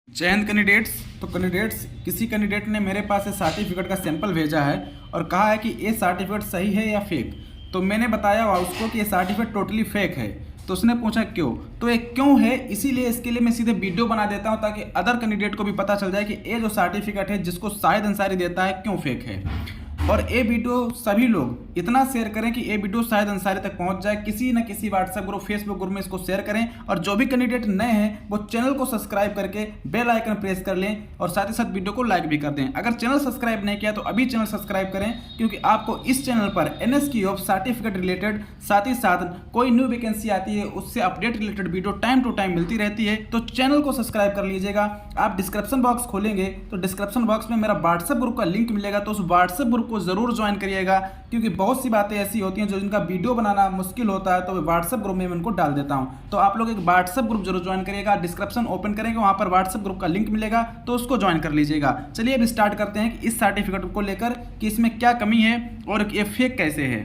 जय हिंद कैंडिडेट्स। तो कैंडिडेट्स, किसी कैंडिडेट ने मेरे पास इस सर्टिफिकेट का सैंपल भेजा है और कहा है कि ये सर्टिफिकेट सही है या फेक। तो मैंने बताया उसको कि ये सर्टिफिकेट टोटली फेक है। तो उसने पूछा क्यों। तो ये क्यों है, इसीलिए इसके लिए मैं सीधे वीडियो बना देता हूँ ताकि अदर कैंडिडेट को भी पता चल जाए कि ये जो सर्टिफिकेट है जिसको शाहिद अंसारी देता है क्यों फेक है। और ये वीडियो सभी लोग इतना शेयर करें कि ये वीडियो शायद अंसारी तक पहुंच जाए। किसी न किसी व्हाट्सएप ग्रुप, फेसबुक ग्रुप में इसको शेयर करें। और जो भी कैंडिडेट नए हैं वो चैनल को सब्सक्राइब करके बेल आइकन प्रेस कर लें और साथ ही साथ वीडियो को लाइक भी कर दें। अगर चैनल सब्सक्राइब नहीं किया तो अभी चैनल सब्सक्राइब करें, क्योंकि आपको इस चैनल पर एनएसक्यू ऑफ सर्टिफिकेट रिलेटेड साथ ही साथ कोई न्यू वैकेंसी आती है उससे update related video time to time मिलती रहती है। तो चैनल को सब्सक्राइब कर लीजिएगा। आप डिस्क्रिप्शन बॉक्स खोलेंगे तो डिस्क्रिप्शन बॉक्स में मेरा व्हाट्सएप ग्रुप का लिंक मिलेगा, तो उस व्हाट्सएप ग्रुप को जरूर ज्वाइन करिएगा, क्योंकि बहुत सी बातें ऐसी होती हैं जो जिनका वीडियो बनाना मुश्किल होता है, तो व्हाट्सएप ग्रुप में मैं उनको डाल देता हूं। तो आप लोग एक व्हाट्सएप ग्रुप जरूर ज्वाइन करिएगा। डिस्क्रिप्शन ओपन करेंगे, वहां पर व्हाट्सएप ग्रुप का लिंक मिलेगा, तो उसको ज्वाइन कर लीजिएगा। चलिए अब स्टार्ट करते हैं कि इस सर्टिफिकेट को लेकर कि इसमें क्या कमी है और ये फेक कैसे है।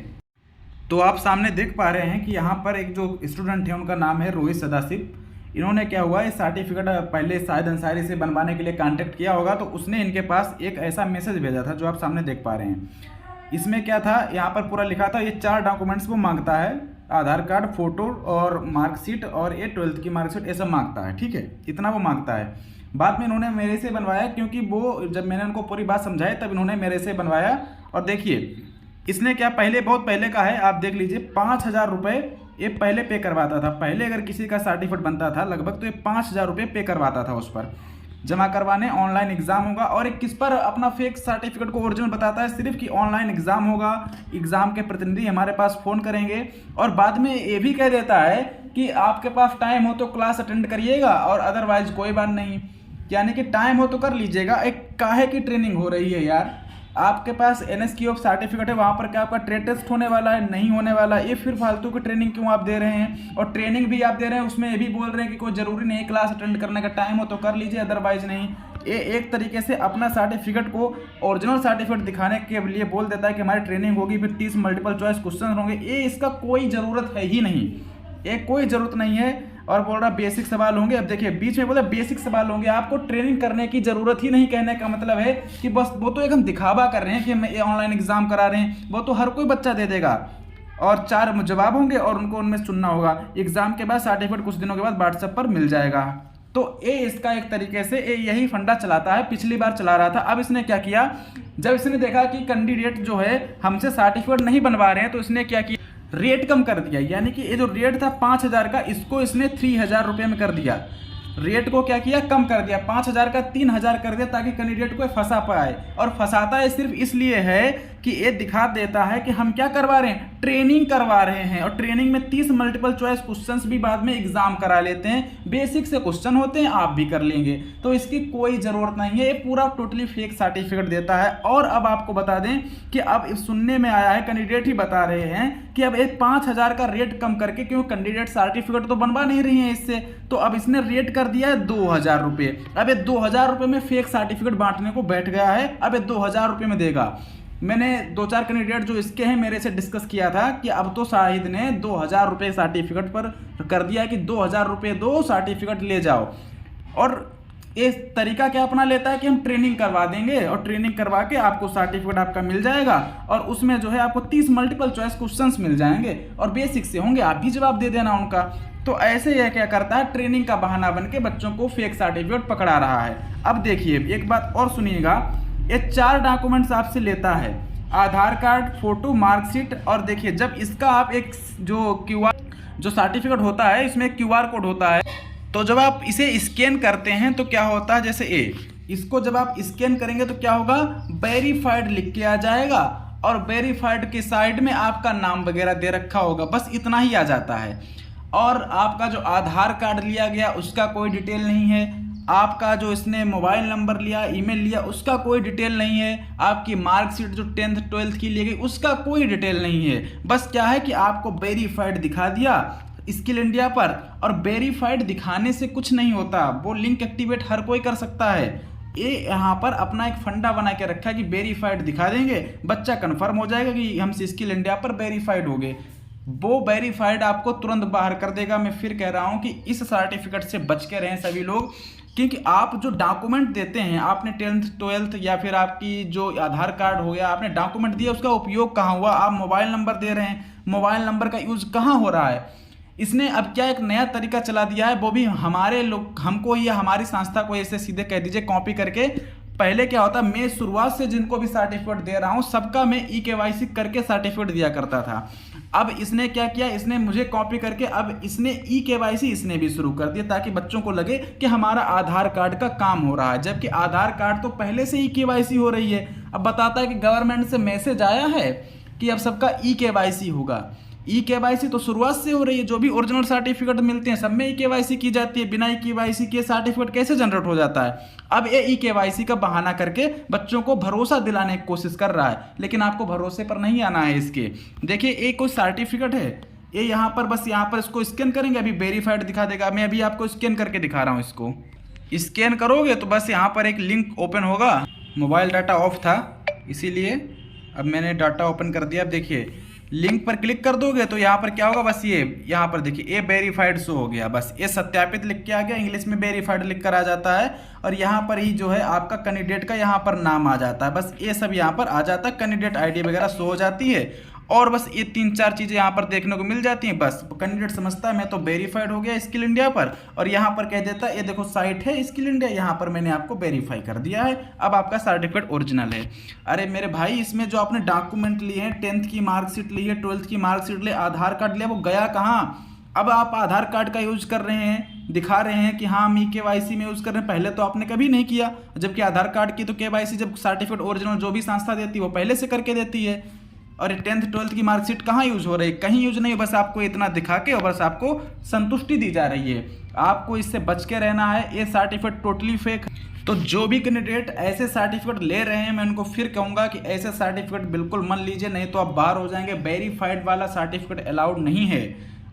तो आप सामने देख पा रहे हैं कि यहाँ पर एक जो स्टूडेंट है उनका नाम है रोहित सदाशिव। इन्होंने क्या हुआ, इस सर्टिफिकेट पहले शाहिद अंसारी से बनवाने के लिए कांटेक्ट किया होगा, तो उसने इनके पास एक ऐसा मैसेज भेजा था जो आप सामने देख पा रहे हैं। इसमें क्या था, यहाँ पर पूरा लिखा था ये 4 डॉक्यूमेंट्स वो मांगता है, आधार कार्ड, फोटो और मार्कशीट, और ये 12th की मार्कशीट, ये सब मांगता है। ठीक है, इतना वो मांगता है। बाद में इन्होंने मेरे से बनवाया, क्योंकि वो जब मैंने उनको पूरी बात समझाई तब इन्होंने मेरे से बनवाया। और देखिए इसने क्या, पहले बहुत पहले का है, आप देख लीजिए 5,000 रुपये ये पहले पे करवाता था। पहले अगर किसी का सर्टिफिकेट बनता था लगभग, तो ये 5,000 रुपये पे करवाता था उस पर जमा करवाने। ऑनलाइन एग्जाम होगा, और एक किस पर अपना फेक सर्टिफिकेट को ओरिजिनल बताता है, सिर्फ कि ऑनलाइन एग्जाम होगा, एग्जाम के प्रतिनिधि हमारे पास फ़ोन करेंगे। और बाद में ये भी कह देता है कि आपके पास टाइम हो तो क्लास अटेंड करिएगा और अदरवाइज कोई बात नहीं। यानी कि टाइम हो तो कर लीजिएगा। एक काहे की ट्रेनिंग हो रही है यार, आपके पास एनएसक्यू ऑफ सर्टिफिकेट है, वहाँ पर क्या आपका ट्रेड टेस्ट होने वाला है? नहीं होने वाला। ये फिर फालतू की ट्रेनिंग क्यों आप दे रहे हैं? और ट्रेनिंग भी आप दे रहे हैं, उसमें ये भी बोल रहे हैं कि कोई ज़रूरी नहीं क्लास अटेंड करने का, टाइम हो तो कर लीजिए अदरवाइज नहीं। ये एक तरीके से अपना सर्टिफिकेट को ओरिजिनल सर्टिफिकेट दिखाने के लिए बोल देता है कि हमारी ट्रेनिंग होगी, फिर 30 मल्टीपल चॉइस क्वेश्चन होंगे। ये इसका कोई ज़रूरत है ही नहीं, ये कोई ज़रूरत नहीं है। और बोल रहा बेसिक सवाल होंगे। अब देखिए बीच में बोला बेसिक सवाल होंगे, आपको ट्रेनिंग करने की ज़रूरत ही नहीं। कहने का मतलब है कि बस वो तो एक हम दिखावा कर रहे हैं कि हम ऑनलाइन एग्जाम करा रहे हैं, वो तो हर कोई बच्चा दे देगा। और 4 जवाब होंगे और उनको उनमें सुनना होगा। एग्जाम के बाद सर्टिफिकेट कुछ दिनों के बाद व्हाट्सएप पर मिल जाएगा। तो ये इसका एक तरीके से यही फंडा चलाता है, पिछली बार चला रहा था। अब इसने क्या किया, जब इसने देखा कि कैंडिडेट जो है हमसे सर्टिफिकेट नहीं बनवा रहे हैं, तो इसने क्या किया, रेट कम कर दिया। यानी कि ये जो रेट था 5,000 का, इसको इसने 3,000 रुपये में कर दिया। रेट को क्या किया, कम कर दिया। 5,000 का 3,000 कर दिया, ताकि कैंडिडेट को फंसा पाए। और फंसाता है सिर्फ इसलिए है कि ये दिखा देता है कि हम क्या करवा रहे हैं, ट्रेनिंग करवा रहे हैं। और ट्रेनिंग में 30 मल्टीपल चॉइस क्वेश्चंस भी बाद में एग्जाम करा लेते हैं। बेसिक से क्वेश्चन होते हैं, आप भी कर लेंगे। तो इसकी कोई ज़रूरत नहीं है, ये पूरा टोटली फेक सर्टिफिकेट देता है। और अब आपको बता दें कि अब सुनने में आया है, कैंडिडेट ही बता रहे हैं कि अब ये 5,000 का रेट कम करके, क्यों कैंडिडेट सर्टिफिकेट तो बनवा नहीं रही है इससे, तो अब इसने रेट कर दिया है 2,000 रुपये। अब ये 2,000 रुपये में फेक सर्टिफिकेट बांटने को बैठ गया है। अब ये 2,000 रुपये में देगा। मैंने 2-4 कैंडिडेट जो इसके हैं मेरे से डिस्कस किया था कि अब तो शाहिद ने 2,000 रुपये सर्टिफिकेट पर कर दिया कि 2,000 रुपये दो, सर्टिफिकेट ले जाओ। और ये तरीका क्या अपना लेता है कि हम ट्रेनिंग करवा देंगे, और ट्रेनिंग करवा के आपको सर्टिफिकेट आपका मिल जाएगा। और उसमें जो है आपको 30 मल्टीपल चॉइस क्वेश्चंस मिल जाएंगे और बेसिक से होंगे, आप भी जवाब दे देना उनका। तो ऐसे यह क्या करता है, ट्रेनिंग का बहाना बन के बच्चों को फेक सर्टिफिकेट पकड़ा रहा है। अब देखिए एक बात और सुनिएगा, ये 4 डॉक्यूमेंट्स आपसे लेता है, आधार कार्ड, फोटो, मार्कशीट। और देखिए जब इसका आप एक जो सर्टिफिकेट होता है इसमें QR कोड होता है, तो जब आप इसे स्कैन करते हैं तो क्या होता है, जैसे इसको जब आप स्कैन करेंगे तो क्या होगा, वेरीफाइड लिख के आ जाएगा। और वेरीफाइड के साइड में आपका नाम वगैरह दे रखा होगा, बस इतना ही आ जाता है। और आपका जो आधार कार्ड लिया गया उसका कोई डिटेल नहीं है। आपका जो इसने मोबाइल नंबर लिया, ईमेल लिया, उसका कोई डिटेल नहीं है। आपकी मार्कशीट जो 10th 12th की ली गई उसका कोई डिटेल नहीं है। बस क्या है कि आपको वेरीफाइड दिखा दिया स्किल इंडिया पर। और वेरीफाइड दिखाने से कुछ नहीं होता, वो लिंक एक्टिवेट हर कोई कर सकता है। ये यहाँ पर अपना एक फंडा बना के रखा है कि वेरीफाइड दिखा देंगे, बच्चा कन्फर्म हो जाएगा कि हम स्किल इंडिया पर वेरीफाइड हो गए। वो वेरीफाइड आपको तुरंत बाहर कर देगा। मैं फिर कह रहा हूँ कि इस सर्टिफिकेट से बच के रहें सभी लोग। क्योंकि आप जो डॉक्यूमेंट देते हैं, आपने 10th 12th या फिर आपकी जो आधार कार्ड हो गया, आपने डॉक्यूमेंट दिया, उसका उपयोग कहाँ हुआ? आप मोबाइल नंबर दे रहे हैं, मोबाइल नंबर का यूज़ कहाँ हो रहा है? इसने अब क्या एक नया तरीका चला दिया है, वो भी हमारे लोग, हमको या हमारी संस्था को ऐसे सीधे कह दीजिए कॉपी करके। पहले क्या होता, मैं शुरुआत से जिनको भी सर्टिफिकेट दे रहा हूँ सबका मैं ई-केवाईसी करके सर्टिफिकेट दिया करता था। अब इसने क्या किया, इसने मुझे कॉपी करके अब इसने ई-केवाईसी इसने भी शुरू कर दिया, ताकि बच्चों को लगे कि हमारा आधार कार्ड का काम हो रहा है, जबकि आधार कार्ड तो पहले से ई-केवाईसी हो रही है। अब बताता है कि गवर्नमेंट से मैसेज आया है कि अब सबका ई-केवाईसी होगा। ई-केवाईसी तो शुरुआत से हो रही है, जो भी ओरिजिनल सर्टिफिकेट मिलते हैं सब में ई-केवाईसी की जाती है। बिना ई-केवाईसी के सर्टिफिकेट कैसे जनरेट हो जाता है? अब ये ई-केवाईसी का बहाना करके बच्चों को भरोसा दिलाने की कोशिश कर रहा है, लेकिन आपको भरोसे पर नहीं आना है इसके। देखिए, एक कोई सर्टिफिकेट है, ये यहाँ पर बस यहाँ पर इसको स्कैन करेंगे, अभी वेरीफाइड दिखा देगा। मैं अभी आपको स्कैन करके दिखा रहा हूँ। इसको स्कैन करोगे तो बस यहाँ पर एक लिंक ओपन होगा। मोबाइल डाटा ऑफ था इसीलिए अब मैंने डाटा ओपन कर दिया। अब देखिए, लिंक पर क्लिक कर दोगे तो यहाँ पर क्या होगा, बस ये यहाँ पर देखिए, ये वेरीफाइड शो हो गया। बस ये सत्यापित लिख के आ गया, इंग्लिश में वेरीफाइड लिख कर आ जाता है, और यहाँ पर ही जो है आपका कैंडिडेट का यहाँ पर नाम आ जाता है। बस ये सब यहाँ पर आ जाता है, कैंडिडेट आईडी वगैरह शो हो जाती है, और बस ये 3-4 चीज़ें यहाँ पर देखने को मिल जाती हैं। बस कैंडिडेट समझता है मैं तो वेरीफाइड हो गया स्किल इंडिया पर, और यहाँ पर कह देता है ये देखो साइट है स्किल इंडिया, यहाँ पर मैंने आपको वेरीफाई कर दिया है, अब आपका सर्टिफिकेट ओरिजिनल है। अरे मेरे भाई, इसमें जो आपने डॉक्यूमेंट लिए हैं, 10th की मार्कशीट ली है, 12th की मार्कशीट ली, आधार कार्ड लिया, वो गया कहाँ? अब आप आधार कार्ड का यूज कर रहे हैं, दिखा रहे हैं कि हाँ हम ई-केवाईसी में यूज कर रहे हैं, पहले तो आपने कभी नहीं किया। जबकि आधार कार्ड की तो केवाईसी जब सर्टिफिकेट ओरिजिनल जो भी संस्था देती है वो पहले से करके देती है। और 10th 12th की मार्कशीट कहाँ यूज हो रही है? कहीं यूज नहीं, बस आपको इतना दिखा के और बस आपको संतुष्टि दी जा रही है। आपको इससे बच के रहना है, ये सर्टिफिकेट टोटली फेक। तो जो भी कैंडिडेट ऐसे सर्टिफिकेट ले रहे हैं, मैं उनको फिर कहूँगा कि ऐसे सर्टिफिकेट बिल्कुल मत लीजिए, नहीं तो आप बाहर हो जाएंगे। वेरीफाइड वाला सर्टिफिकेट अलाउड नहीं है।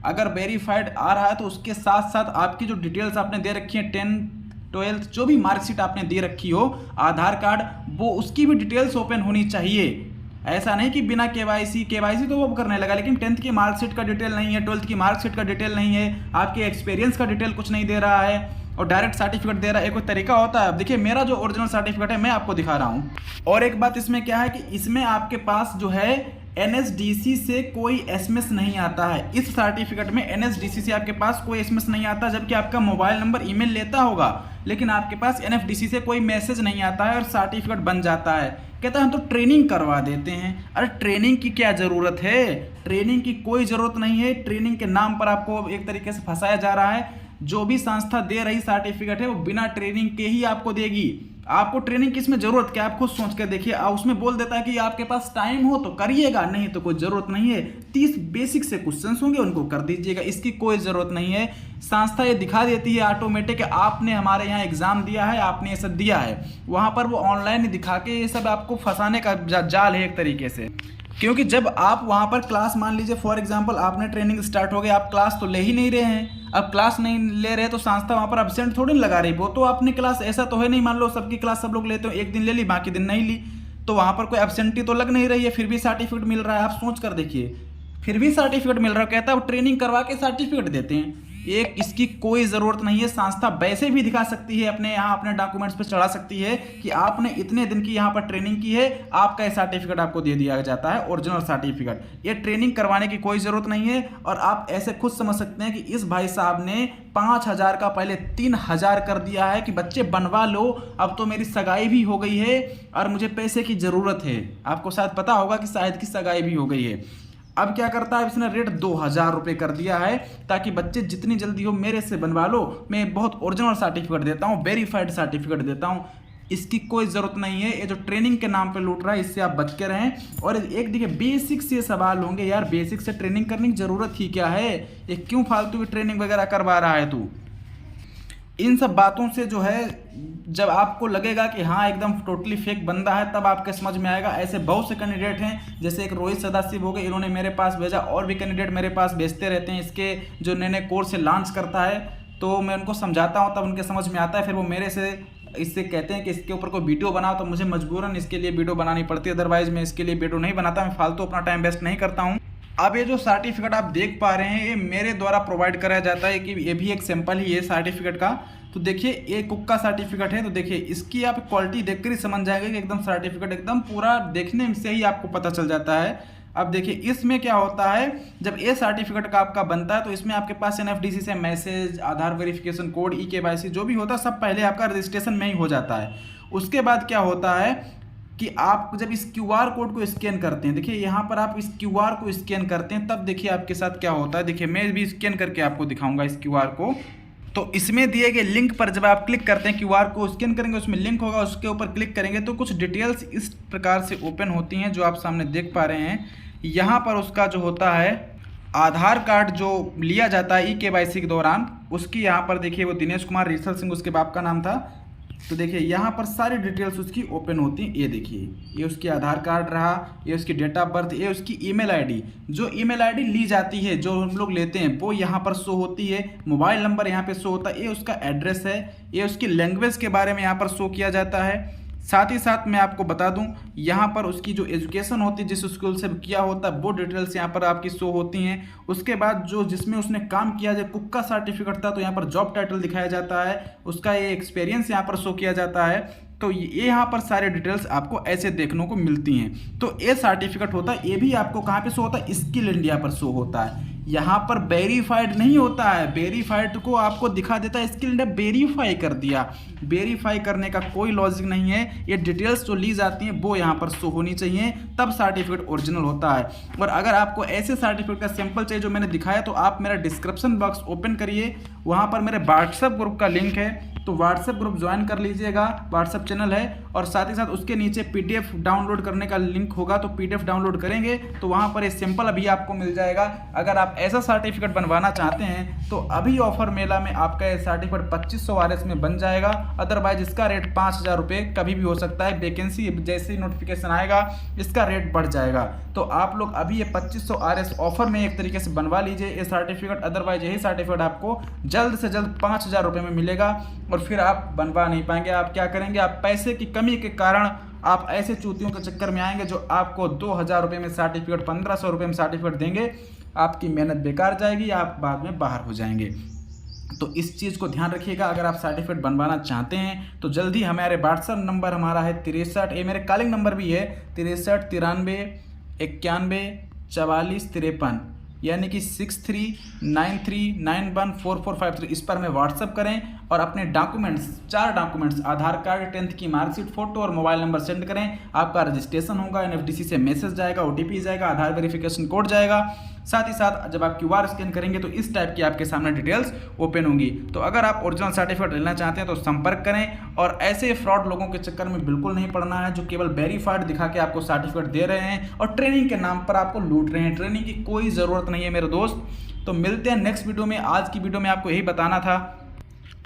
अगर वेरीफाइड आ रहा है तो उसके साथ साथ आपकी जो डिटेल्स आपने दे रखी है, 10th 12th जो भी मार्कशीट आपने दे रखी हो, आधार कार्ड, वो उसकी भी डिटेल्स ओपन होनी चाहिए। ऐसा नहीं कि बिना केवाईसी तो वो करने लगा, लेकिन 10th की मार्कशीट का डिटेल नहीं है, 12th की मार्कशीट का डिटेल नहीं है, आपके एक्सपीरियंस का डिटेल कुछ नहीं दे रहा है, और डायरेक्ट सर्टिफिकेट दे रहा है। एक कोई तरीका होता है। अब देखिए, मेरा जो ओरिजिनल सर्टिफिकेट है मैं आपको दिखा रहा हूँ। और एक बात इसमें क्या है कि इसमें आपके पास जो है NSDC से कोई SMS नहीं आता है। इस सर्टिफिकेट में NSDC से आपके पास कोई SMS नहीं आता, जबकि आपका मोबाइल नंबर ईमेल लेता होगा, लेकिन आपके पास NFDC से कोई मैसेज नहीं आता है और सर्टिफिकेट बन जाता है। कहता है हम तो ट्रेनिंग करवा देते हैं। अरे ट्रेनिंग की क्या ज़रूरत है? ट्रेनिंग की कोई ज़रूरत नहीं है। ट्रेनिंग के नाम पर आपको एक तरीके से फंसाया जा रहा है। जो भी संस्था दे रही सर्टिफिकेट है वो बिना ट्रेनिंग के ही आपको देगी। आपको ट्रेनिंग की इसमें जरूरत क्या? आप खुद सोच कर देखिए। उसमें बोल देता है कि आपके पास टाइम हो तो करिएगा, नहीं तो कोई जरूरत नहीं है। 30 बेसिक से क्वेश्चंस होंगे, उनको कर दीजिएगा, इसकी कोई जरूरत नहीं है। संस्था ये दिखा देती है ऑटोमेटिक, आपने हमारे यहाँ एग्जाम दिया है, आपने ये सब दिया है। वहाँ पर वो ऑनलाइन दिखा के ये सब आपको फंसाने का जाल है एक तरीके से। क्योंकि जब आप वहाँ पर क्लास, मान लीजिए फॉर एग्जांपल आपने ट्रेनिंग स्टार्ट हो गई, आप क्लास तो ले ही नहीं रहे हैं। अब क्लास नहीं ले रहे तो संस्था वहाँ पर एब्सेंट थोड़ी ना लगा रही। वो तो अपनी क्लास, ऐसा तो है नहीं, मान लो सबकी क्लास सब लोग लेते हो, एक दिन ले ली बाकी दिन नहीं ली, तो वहाँ पर कोई एब्सेंटी तो लग नहीं रही है, फिर भी सर्टिफिकेट मिल रहा है। आप सोच कर देखिए, फिर भी सर्टिफिकेट मिल रहा है। कहता है वो ट्रेनिंग करवा के सर्टिफिकेट देते हैं। एक इसकी कोई ज़रूरत नहीं है। संस्था वैसे भी दिखा सकती है, अपने यहाँ अपने डॉक्यूमेंट्स पे चढ़ा सकती है कि आपने इतने दिन की यहाँ पर ट्रेनिंग की है, आपका ये सर्टिफिकेट आपको दे दिया जाता है, ओरिजिनल सर्टिफिकेट। ये ट्रेनिंग करवाने की कोई ज़रूरत नहीं है। और आप ऐसे खुद समझ सकते हैं कि इस भाई साहब ने 5,000 का पहले 3,000 कर दिया है कि बच्चे बनवा लो, अब तो मेरी सगाई भी हो गई है और मुझे पैसे की ज़रूरत है। आपको शायद पता होगा कि शायद की सगाई भी हो गई है। अब क्या करता है, इसने रेट 2,000 रुपये कर दिया है ताकि बच्चे जितनी जल्दी हो मेरे से बनवा लो, मैं बहुत ओरिजिनल सर्टिफिकेट देता हूँ, वेरीफाइड सर्टिफिकेट देता हूँ। इसकी कोई ज़रूरत नहीं है। ये जो ट्रेनिंग के नाम पे लूट रहा है, इससे आप बच के रहें। और एक देखिए, बेसिक से सवाल होंगे यार, बेसिक से ट्रेनिंग करने की ज़रूरत ही क्या है? ये क्यों फालतू की ट्रेनिंग वगैरह करवा रहा है तू? इन सब बातों से जो है, जब आपको लगेगा कि हाँ एकदम टोटली फेक बंदा है, तब आपके समझ में आएगा। ऐसे बहुत से कैंडिडेट हैं, जैसे एक रोहित सदाशिव हो गए, इन्होंने मेरे पास भेजा, और भी कैंडिडेट मेरे पास भेजते रहते हैं। इसके जो नए नए कोर्स से लॉन्च करता है, तो मैं उनको समझाता हूँ, तब उनके समझ में आता है। फिर वो मेरे से इससे कहते हैं कि इसके ऊपर कोई वीडियो बनाओ, तो मुझे मजबूरन इसके लिए वीडियो बनानी पड़ती है, अदरवाइज मैं इसके लिए वीडियो नहीं बनाता। मैं फालतू अपना टाइम वेस्ट नहीं करता हूँ। अब ये जो सर्टिफिकेट आप देख पा रहे हैं, ये मेरे द्वारा प्रोवाइड कराया जाता है कि ये भी एक सैंपल ही है सर्टिफिकेट का। तो देखिए ये कुक का सर्टिफिकेट है। तो देखिए इसकी आप क्वालिटी देखकर ही समझ जाएंगे कि एकदम सर्टिफिकेट एकदम पूरा देखने से ही आपको पता चल जाता है। अब देखिए इसमें क्या होता है, जब ये सर्टिफिकेट का आपका बनता है तो इसमें आपके पास एनएफडीसी से मैसेज, आधार वेरिफिकेशन कोड, ई-केवाईसी जो भी होता है सब पहले आपका रजिस्ट्रेशन में ही हो जाता है। उसके बाद क्या होता है कि आप जब इस क्यूआर कोड को स्कैन करते हैं, देखिए यहाँ पर आप इस क्यूआर को स्कैन करते हैं, तब देखिए आपके साथ क्या होता है। देखिए मैं भी स्कैन करके आपको दिखाऊंगा इस क्यूआर को। तो इसमें दिए गए लिंक पर जब आप क्लिक करते हैं, क्यूआर को स्कैन करेंगे, उसमें लिंक होगा, उसके ऊपर क्लिक करेंगे तो कुछ डिटेल्स इस प्रकार से ओपन होती हैं जो आप सामने देख पा रहे हैं। यहाँ पर उसका जो होता है आधार कार्ड जो लिया जाता है ई-केवाईसी के दौरान, उसकी यहाँ पर देखिए वो दिनेश कुमार रीसर सिंह उसके बाप का नाम था। तो देखिए यहाँ पर सारी डिटेल्स उसकी ओपन होती हैं। ये देखिए ये उसकी आधार कार्ड रहा, ये उसकी डेट ऑफ बर्थ, ये उसकी ईमेल आईडी, जो ईमेल आईडी ली जाती है जो हम लोग लेते हैं वो यहाँ पर शो होती है। मोबाइल नंबर यहाँ पे शो होता है, ये उसका एड्रेस है, ये उसकी लैंग्वेज के बारे में यहाँ पर शो किया जाता है। साथ ही साथ मैं आपको बता दूं यहाँ पर उसकी जो एजुकेशन होती है, जिस स्कूल से किया होता है वो डिटेल्स यहाँ पर आपकी शो होती हैं। उसके बाद जो जिसमें उसने काम किया, जब कुक का सर्टिफिकेट था तो यहाँ पर जॉब टाइटल दिखाया जाता है, उसका ये एक्सपीरियंस यहाँ पर शो किया जाता है। तो ये यहाँ पर सारे डिटेल्स आपको ऐसे देखने को मिलती हैं। तो ये सर्टिफिकेट होता है, ये भी आपको कहाँ पे शो होता है, स्किल इंडिया पर शो होता है। यहाँ पर वेरीफाइड नहीं होता है, वेरीफाइड को आपको दिखा देता है स्किल इंडिया वेरीफाई कर दिया। वेरीफाई करने का कोई लॉजिक नहीं है, ये डिटेल्स जो ली जाती हैं वो यहाँ पर शो होनी चाहिए, तब सर्टिफिकेट ओरिजिनल होता है। और अगर आपको ऐसे सर्टिफिकेट का सैंपल चाहिए जो मैंने दिखाया, तो आप मेरा डिस्क्रिप्शन बॉक्स ओपन करिए, वहाँ पर मेरे व्हाट्सएप ग्रुप का लिंक है, तो व्हाट्सएप ग्रुप ज्वाइन कर लीजिएगा, व्हाट्सएप चैनल है। और साथ ही साथ उसके नीचे पीडीएफ डाउनलोड करने का लिंक होगा, तो पीडीएफ डाउनलोड करेंगे तो वहाँ पर ये सैंपल अभी आपको मिल जाएगा। अगर आप ऐसा सर्टिफिकेट बनवाना चाहते हैं तो अभी ऑफर मेला में आपका ये सर्टिफिकेट 2500 RS में बन जाएगा। अदरवाइज इसका रेट 5000 रुपये कभी भी हो सकता है, वैकेंसी जैसे ही नोटिफिकेशन आएगा इसका रेट बढ़ जाएगा। तो आप लोग अभी ये 2500 RS ऑफर में एक तरीके से बनवा लीजिए ये सर्टिफिकेट। अदरवाइज यही सर्टिफिकेट आपको जल्द से जल्द 5000 रुपये में मिलेगा और फिर आप बनवा नहीं पाएंगे। आप क्या करेंगे, आप पैसे की कमी के कारण आप ऐसे चूतियों के चक्कर में आएंगे जो आपको 2000 रुपये में सर्टिफिकेट, 1500 रुपये में सर्टिफिकेट देंगे, आपकी मेहनत बेकार जाएगी, आप बाद में बाहर हो जाएंगे। तो इस चीज़ को ध्यान रखिएगा। अगर आप सर्टिफिकेट बनवाना चाहते हैं तो जल्दी हमारे व्हाट्सएप नंबर हमारा है 63, ये मेरे कॉलिंग नंबर भी है 63 93 91 44 53, यानी कि 6393914453। इस पर हमें व्हाट्सअप करें और अपने डॉक्यूमेंट्स, 4 डॉक्यूमेंट्स, आधार कार्ड, 10th की मार्कशीट, फोटो और मोबाइल नंबर सेंड करें। आपका रजिस्ट्रेशन होगा, एनएफडीसी से मैसेज जाएगा, ओटीपी जाएगा, आधार वेरिफिकेशन कोड जाएगा। साथ ही साथ जब आप क्यूआर स्कैन करेंगे तो इस टाइप की आपके सामने डिटेल्स ओपन होंगी। तो अगर आप ओरिजिनल सर्टिफिकेट लेना चाहते हैं तो संपर्क करें और ऐसे फ्रॉड लोगों के चक्कर में बिल्कुल नहीं पड़ना है जो केवल वेरीफाइड दिखा के आपको सर्टिफिकेट दे रहे हैं और ट्रेनिंग के नाम पर आपको लूट रहे हैं। ट्रेनिंग की कोई ज़रूरत नहीं है मेरे दोस्त। तो मिलते हैं नेक्स्ट वीडियो में। आज की वीडियो में आपको यही बताना था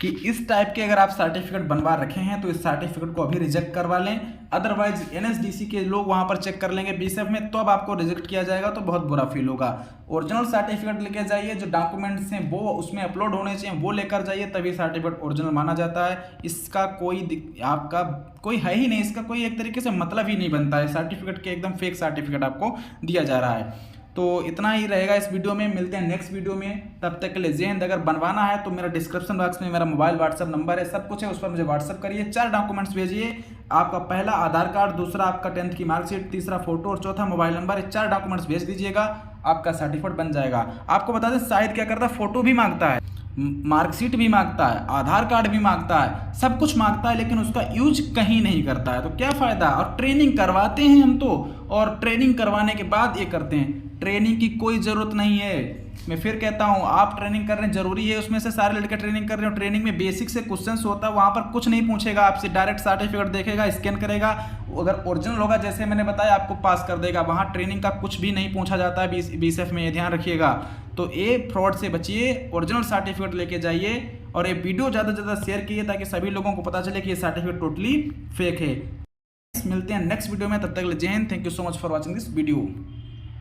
कि इस टाइप के अगर आप सर्टिफिकेट बनवा रखे हैं तो इस सर्टिफिकेट को अभी रिजेक्ट करवा लें। अदरवाइज एनएसडीसी के लोग वहां पर चेक कर लेंगे बीएसएफ में, तो अब आपको रिजेक्ट किया जाएगा तो बहुत बुरा फील होगा। ओरिजिनल सर्टिफिकेट लेके जाइए, जो डॉक्यूमेंट्स हैं वो उसमें अपलोड होने चाहिए वो लेकर जाइए, तभी सर्टिफिकेट ओरिजिनल माना जाता है। इसका कोई आपका कोई है ही नहीं, इसका कोई एक तरीके से मतलब ही नहीं बनता है। सर्टिफिकेट के एकदम फेक सर्टिफिकेट आपको दिया जा रहा है। तो इतना ही रहेगा इस वीडियो में, मिलते हैं नेक्स्ट वीडियो में। तब तक के लिए जय हिंद। अगर बनवाना है तो मेरा डिस्क्रिप्शन बॉक्स में मेरा मोबाइल व्हाट्सअप नंबर है, सब कुछ है, उस पर मुझे व्हाट्सअप करिए। 4 डॉक्यूमेंट्स भेजिए, आपका पहला आधार कार्ड, दूसरा आपका 10th की मार्कशीट, तीसरा फोटो और चौथा मोबाइल नंबर। 4 डॉक्यूमेंट्स भेज दीजिएगा, आपका सर्टिफिकेट बन जाएगा। आपको बता दें शायद क्या करता है, फोटो भी मांगता है, मार्कशीट भी मांगता है, आधार कार्ड भी मांगता है, सब कुछ मांगता है, लेकिन उसका यूज कहीं नहीं करता है। तो क्या फ़ायदा। और ट्रेनिंग करवाते हैं हम तो, और ट्रेनिंग करवाने के बाद ये करते हैं। ट्रेनिंग की कोई ज़रूरत नहीं है। मैं फिर कहता हूँ, आप ट्रेनिंग कर रहे हैं जरूरी है, उसमें से सारे लड़के ट्रेनिंग कर रहे हो। ट्रेनिंग में बेसिक से क्वेश्चंस होता है, वहाँ पर कुछ नहीं पूछेगा आपसे, डायरेक्ट सर्टिफिकेट देखेगा, स्कैन करेगा, अगर ओरिजिनल होगा जैसे मैंने बताया आपको पास कर देगा। वहाँ ट्रेनिंग का कुछ भी नहीं पूछा जाता है बीएसएफ में, ये ध्यान रखिएगा। तो ये फ्रॉड से बचिए, ओरिजिनल सर्टिफिकेट लेके जाइए और ये वीडियो ज़्यादा से ज़्यादा शेयर कीजिए ताकि सभी लोगों को पता चले कि ये सर्टिफिकेट टोटली फेक है। मिलते हैं नेक्स्ट वीडियो में, तब तक के लिए जय Hind. Thank you so much for watching this video.